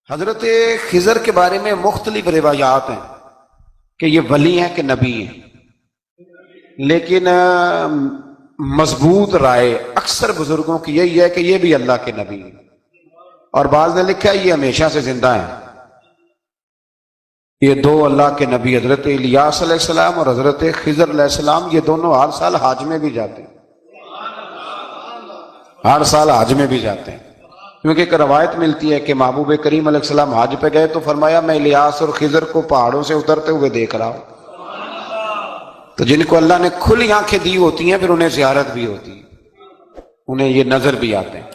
حضرت خضر کے بارے میں مختلف روایات ہیں کہ یہ ولی ہیں کہ نبی ہیں، لیکن مضبوط رائے اکثر بزرگوں کی یہی ہے کہ یہ بھی اللہ کے نبی ہیں، اور بعض نے لکھا ہے یہ ہمیشہ سے زندہ ہیں۔ یہ دو اللہ کے نبی حضرت الیاس علیہ السلام اور حضرت خضر علیہ السلام، یہ دونوں ہر سال حج میں بھی جاتے ہیں، ہر سال حج میں بھی جاتے ہیں، کیونکہ ایک روایت ملتی ہے کہ محبوب کریم علیہ السلام حج پہ گئے تو فرمایا میں الیاس اور خضر کو پہاڑوں سے اترتے ہوئے دیکھ رہا ہوں۔ تو جن کو اللہ نے کھلی آنکھیں دی ہوتی ہیں پھر انہیں زیارت بھی ہوتی ہے، انہیں یہ نظر بھی آتے ہیں۔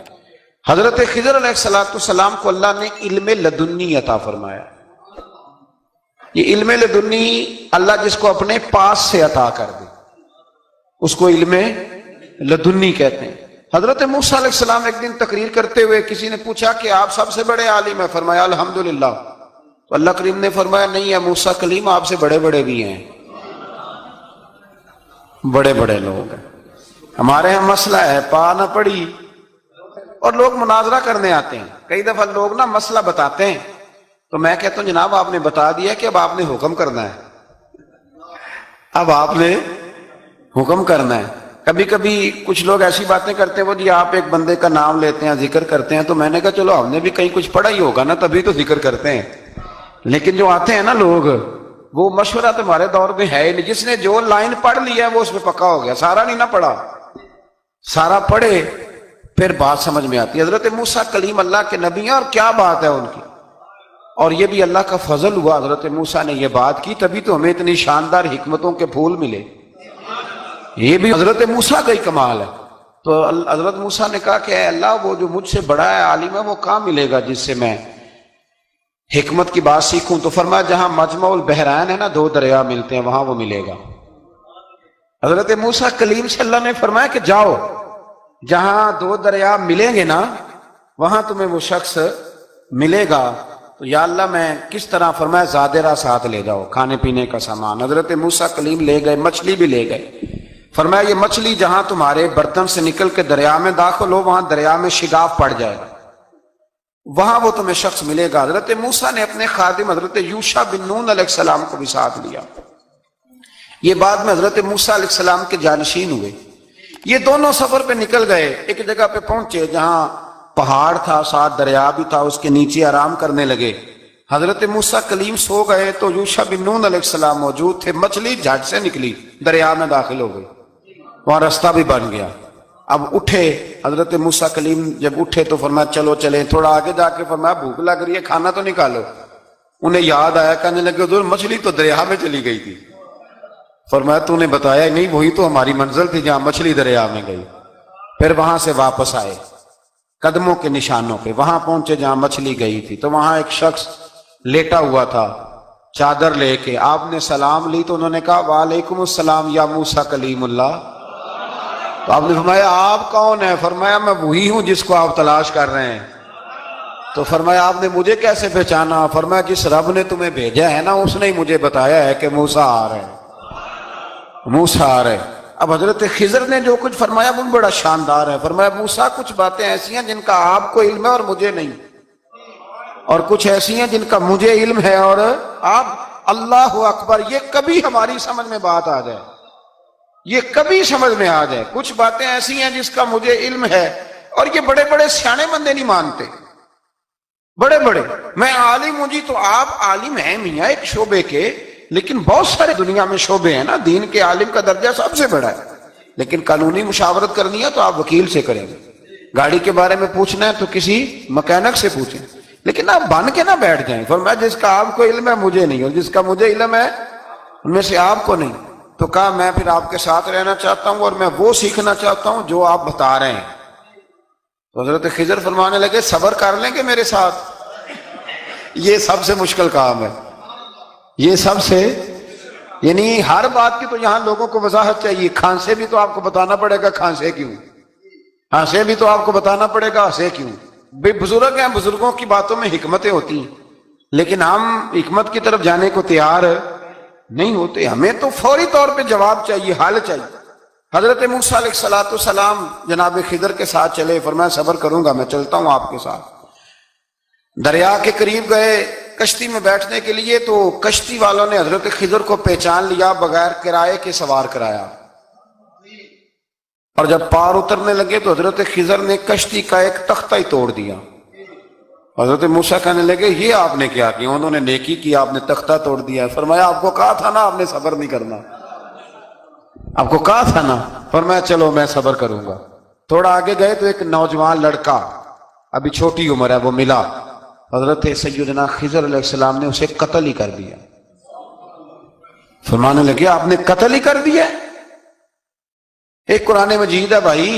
حضرت خضر علیہ السلام کو اللہ نے علم لدنی عطا فرمایا۔ یہ علم لدنی اللہ جس کو اپنے پاس سے عطا کر دے اس کو علم لدنی کہتے ہیں۔ حضرت موسیٰ علیہ السلام ایک دن تقریر کرتے ہوئے کسی نے پوچھا کہ آپ سب سے بڑے عالم ہیں، فرمایا الحمدللہ۔ تو اللہ کریم نے فرمایا نہیں ہے موسیٰ کلیم آپ سے بڑے بڑے بھی ہیں، بڑے بڑے لوگ ہیں۔ ہمارے یہاں مسئلہ ہے پا نہ پڑی اور لوگ مناظرہ کرنے آتے ہیں، کئی دفعہ لوگ نا مسئلہ بتاتے ہیں تو میں کہتا ہوں جناب آپ نے بتا دیا کہ اب آپ نے حکم کرنا ہے، اب آپ نے حکم کرنا ہے۔ کبھی کبھی کچھ لوگ ایسی باتیں کرتے ہیں وہ جی آپ ایک بندے کا نام لیتے ہیں ذکر کرتے ہیں، تو میں نے کہا چلو ہم نے بھی کہیں کچھ پڑھا ہی ہوگا نا تبھی تو ذکر کرتے ہیں، لیکن جو آتے ہیں نا لوگ وہ مشورہ تمہارے دور میں ہے ہی نہیں، جس نے جو لائن پڑھ لی ہے وہ اس میں پکا ہو گیا، سارا نہیں نہ پڑھا، سارا پڑھے پھر بات سمجھ میں آتی ہے۔ حضرت موسیٰ کلیم اللہ کے نبی ہیں اور کیا بات ہے ان کی، اور یہ بھی اللہ کا فضل ہوا حضرت موسیٰ نے یہ بات کی تبھی تو ہمیں اتنی شاندار حکمتوں کے پھول ملے، یہ بھی حضرت موسیٰ کا ہی کمال ہے۔ تو حضرت موسیٰ نے کہا کہ اے اللہ وہ جو مجھ سے بڑا ہے عالم ہے وہ کہاں ملے گا جس سے میں حکمت کی بات سیکھوں؟ تو فرمایا جہاں مجمع البحرین ہے نا دو دریا ملتے ہیں وہاں وہ ملے گا۔ حضرت موسیٰ کلیم سے اللہ نے فرمایا کہ جاؤ جہاں دو دریا ملیں گے نا وہاں تمہیں وہ شخص ملے گا۔ تو یا اللہ میں کس طرح؟ فرمایا زادرہ ساتھ لے جاؤ کھانے پینے کا سامان۔ حضرت موسیٰ کلیم لے گئے، مچھلی بھی لے گئے۔ فرمایا یہ مچھلی جہاں تمہارے برتن سے نکل کے دریا میں داخل ہو وہاں دریا میں شگاف پڑ جائے گا، وہاں وہ تمہیں شخص ملے گا۔ حضرت موسیٰ نے اپنے خادم حضرت یوشع بن نون علیہ السلام کو بھی ساتھ لیا۔ یہ بعد میں حضرت موسیٰ علیہ السلام کے جانشین ہوئے۔ یہ دونوں سفر پہ نکل گئے، ایک جگہ پہ پہنچے جہاں پہاڑ تھا ساتھ دریا بھی تھا، اس کے نیچے آرام کرنے لگے۔ حضرت موسیٰ کلیم سو گئے تو یوشع بن نون علیہ السلام موجود تھے، مچھلی جھٹ سے نکلی دریا میں داخل ہو گئی، وہاں راستہ بھی بن گیا۔ اب اٹھے حضرت موسیٰ کلیم، جب اٹھے تو فرمایا چلو چلیں، تھوڑا آگے جا کے فرمایا بھوک لگ رہی ہے کھانا تو نکالو۔ انہیں یاد آیا، کہنے لگے حضور مچھلی تو دریا میں چلی گئی تھی۔ فرمایا تو نے بتایا ہی نہیں، وہی تو ہماری منزل تھی جہاں مچھلی دریا میں گئی۔ پھر وہاں سے واپس آئے قدموں کے نشانوں پہ، وہاں پہنچے جہاں مچھلی گئی تھی تو وہاں ایک شخص لیٹا ہوا تھا چادر لے کے۔ آپ نے سلام لی تو انہوں نے کہا وعلیکم السلام یا موسیٰ کلیم اللہ۔ تو آپ نے فرمایا آپ کون ہیں؟ فرمایا میں وہی ہوں جس کو آپ تلاش کر رہے ہیں۔ تو فرمایا آپ نے مجھے کیسے پہچانا؟ فرمایا جس رب نے تمہیں بھیجا ہے نا اس نے ہی مجھے بتایا ہے کہ موسیٰ آ رہے ہیں، موسیٰ آ رہے ہیں۔ اب حضرت خضر نے جو کچھ فرمایا وہ بڑا شاندار ہے۔ فرمایا موسیٰ کچھ باتیں ایسی ہیں جن کا آپ کو علم ہے اور مجھے نہیں، اور کچھ ایسی ہیں جن کا مجھے علم ہے اور آپ۔ اللہ اکبر، یہ کبھی ہماری سمجھ میں بات آ جائے، یہ کبھی سمجھ میں آ جائے۔ کچھ باتیں ایسی ہیں جس کا مجھے علم ہے اور یہ بڑے بڑے سیانے بندے نہیں مانتے، بڑے بڑے میں عالم ہوں جی، تو آپ عالم ہیں میاں ایک شعبے کے، لیکن بہت سارے دنیا میں شعبے ہیں نا، دین کے عالم کا درجہ سب سے بڑا ہے، لیکن قانونی مشاورت کرنی ہے تو آپ وکیل سے کریں گے، گاڑی کے بارے میں پوچھنا ہے تو کسی مکینک سے پوچھیں، لیکن آپ بن کے نہ بیٹھ جائیں۔ فرمایا جس کا آپ کو علم ہے مجھے نہیں، اور جس کا مجھے علم ہے ان میں سے آپ کو نہیں۔ تو کہا میں پھر آپ کے ساتھ رہنا چاہتا ہوں اور میں وہ سیکھنا چاہتا ہوں جو آپ بتا رہے ہیں۔ تو حضرت خضر فرمانے لگے صبر کر لیں گے میرے ساتھ؟ یہ سب سے مشکل کام ہے، یہ سب سے، یعنی ہر بات کی تو یہاں لوگوں کو وضاحت چاہیے۔ کھانسے بھی تو آپ کو بتانا پڑے گا کھانسے کیوں، ہنسے بھی تو آپ کو بتانا پڑے گا ہنسے کیوں۔ بے بزرگ ہیں، بزرگوں کی باتوں میں حکمتیں ہوتی ہیں، لیکن ہم حکمت کی طرف جانے کو تیار نہیں ہوتے، ہمیں تو فوری طور پہ جواب چاہیے، حل چاہیے۔ حضرت موسیٰ علیہ السلام جناب خضر کے ساتھ چلے، فرمایا صبر کروں گا، میں چلتا ہوں آپ کے ساتھ۔ دریا کے قریب گئے کشتی میں بیٹھنے کے لیے، تو کشتی والوں نے حضرت خضر کو پہچان لیا، بغیر کرائے کے سوار کرایا، اور جب پار اترنے لگے تو حضرت خضر نے کشتی کا ایک تختہ ہی توڑ دیا۔ حضرت موسیٰ کہنے لگے یہ آپ نے کیا کیا؟ انہوں نے نیکی کی، آپ نے تختہ توڑ دیا۔ فرمایا آپ کو کہا تھا نا آپ نے صبر نہیں کرنا، آپ کو کہا تھا نا۔ فرمایا چلو میں صبر کروں گا۔ تھوڑا آگے گئے تو ایک نوجوان لڑکا، ابھی چھوٹی عمر ہے، وہ ملا۔ حضرت سیدنا خضر علیہ السلام نے اسے قتل ہی کر دیا۔ فرمانے لگے آپ نے قتل ہی کر دیا؟ ایک قرآن مجید ہے بھائی،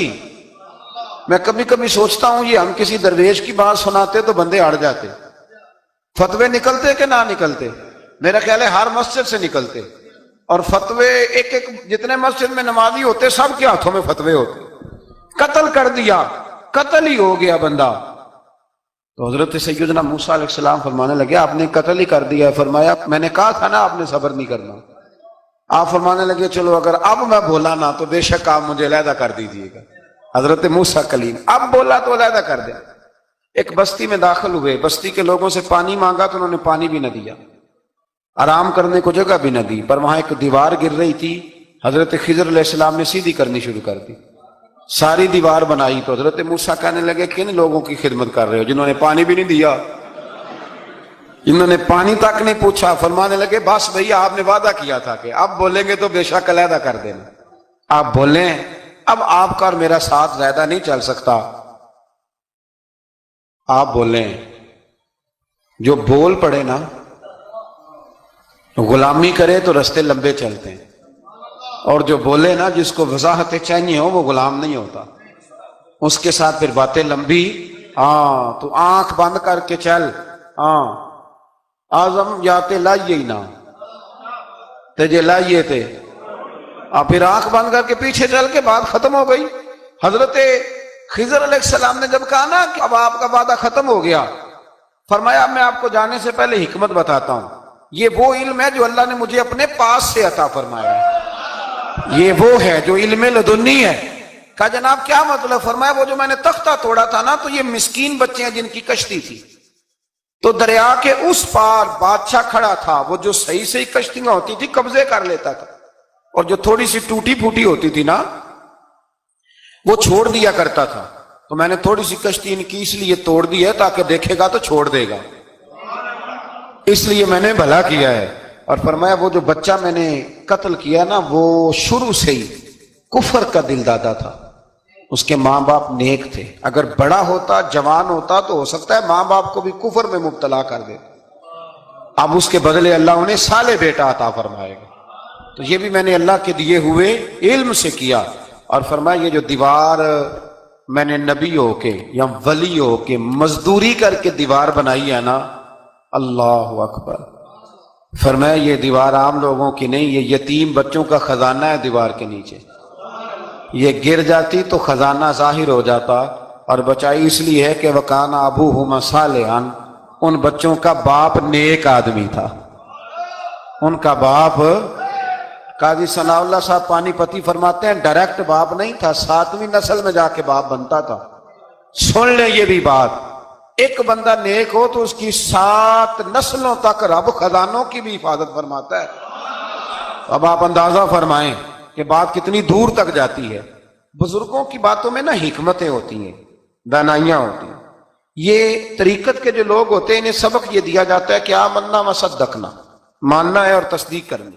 میں کبھی کبھی سوچتا ہوں یہ ہم کسی درویش کی بات سناتے تو بندے اڑ جاتے، فتوے نکلتے کہ نہ نکلتے؟ میرا خیال ہے ہر مسجد سے نکلتے، اور فتوے ایک ایک جتنے مسجد میں نمازی ہوتے سب کے ہاتھوں میں فتوے ہوتے۔ قتل کر دیا، قتل ہی ہو گیا بندہ۔ تو حضرت سیدنا موسیٰ علیہ السلام فرمانے لگے آپ نے قتل ہی کر دیا۔ فرمایا میں نے کہا تھا نا آپ نے صبر نہیں کرنا۔ آپ فرمانے لگے چلو اگر اب میں بولا نا تو بے شک آپ مجھے علیحدہ کر دیجیے گا۔ حضرت موسیٰ کلیم اب بولا تو علیحدہ کر دیا۔ ایک بستی میں داخل ہوئے، بستی کے لوگوں سے پانی مانگا تو انہوں نے پانی بھی نہ دیا، آرام کرنے کو جگہ بھی نہ دی، پر وہاں ایک دیوار گر رہی تھی، حضرت خضر علیہ السلام نے سیدھی کرنی شروع کر دی، ساری دیوار بنائی۔ تو حضرت موسیٰ کہنے لگے کن لوگوں کی خدمت کر رہے ہو جنہوں نے پانی بھی نہیں دیا، انہوں نے پانی تک نہیں پوچھا۔ فرمانے لگے بس بھیا آپ نے وعدہ کیا تھا کہ اب بولیں گے تو بے شک علیحدہ کر دینا، آپ بولیں اب آپ کا اور میرا ساتھ زیادہ نہیں چل سکتا، آپ بولیں۔ جو بول پڑے نا غلامی کرے تو رستے لمبے چلتے ہیں، اور جو بولے نا جس کو وضاحت چاہیے ہو وہ غلام نہیں ہوتا، اس کے ساتھ پھر باتیں لمبی۔ ہاں تو آنکھ بند کر کے چل، ہاں آزم جاتے لائیے ہی نہ تجھے لائیے تھے، اور پھر آنکھ بند کر کے پیچھے چل کے بات ختم ہو گئی۔ حضرت خضر علیہ السلام نے جب کہا نا کہ اب آپ کا وعدہ ختم ہو گیا، فرمایا میں آپ کو جانے سے پہلے حکمت بتاتا ہوں، یہ وہ علم ہے جو اللہ نے مجھے اپنے پاس سے عطا فرمایا ہے، یہ وہ ہے جو علم لدنی ہے۔ کہا جناب کیا مطلب؟ فرمایا وہ جو میں نے تختہ توڑا تھا نا، تو یہ مسکین بچے ہیں جن کی کشتی تھی، تو دریا کے اس پار بادشاہ کھڑا تھا، وہ جو صحیح صحیح کشتیاں ہوتی تھی قبضے کر لیتا تھا، اور جو تھوڑی سی ٹوٹی پھوٹی ہوتی تھی نا وہ چھوڑ دیا کرتا تھا۔ تو میں نے تھوڑی سی کشتی ان کی اس لیے توڑ دی ہے تاکہ دیکھے گا تو چھوڑ دے گا، اس لیے میں نے بھلا کیا ہے۔ اور فرمایا وہ جو بچہ میں نے قتل کیا نا وہ شروع سے ہی کفر کا دل دادا تھا، اس کے ماں باپ نیک تھے، اگر بڑا ہوتا جوان ہوتا تو ہو سکتا ہے ماں باپ کو بھی کفر میں مبتلا کر دے، اب اس کے بدلے اللہ انہیں صالح بیٹا عطا فرمائے گا۔ تو یہ بھی میں نے اللہ کے دیے ہوئے علم سے کیا۔ اور فرمایا یہ جو دیوار میں نے نبی ہو کے یا ولی ہو کے مزدوری کر کے دیوار بنائی ہے نا، اللہ اکبر، فرمایا یہ دیوار عام لوگوں کی نہیں، یہ یتیم بچوں کا خزانہ ہے دیوار کے نیچے، یہ گر جاتی تو خزانہ ظاہر ہو جاتا، اور بچائی اس لیے ہے کہ وَكَانَ أَبُوهُمَا صَالِحًا، ان بچوں کا باپ نیک آدمی تھا، ان کا باپ۔ قاضی ثناء اللہ صاحب پانی پتی فرماتے ہیں ڈائریکٹ باپ نہیں تھا، 7ویں نسل میں جا کے باپ بنتا تھا۔ سن لیں یہ بھی بات، ایک بندہ نیک ہو تو اس کی 7 نسلوں تک رب خزانوں کی بھی حفاظت فرماتا ہے۔ اب آپ اندازہ فرمائیں کہ بات کتنی دور تک جاتی ہے۔ بزرگوں کی باتوں میں نا حکمتیں ہوتی ہیں، دانائیاں ہوتی ہیں۔ یہ طریقت کے جو لوگ ہوتے ہیں انہیں سبق یہ دیا جاتا ہے کہ آمنا و صدقنا، ماننا ہے اور تصدیق کرنی۔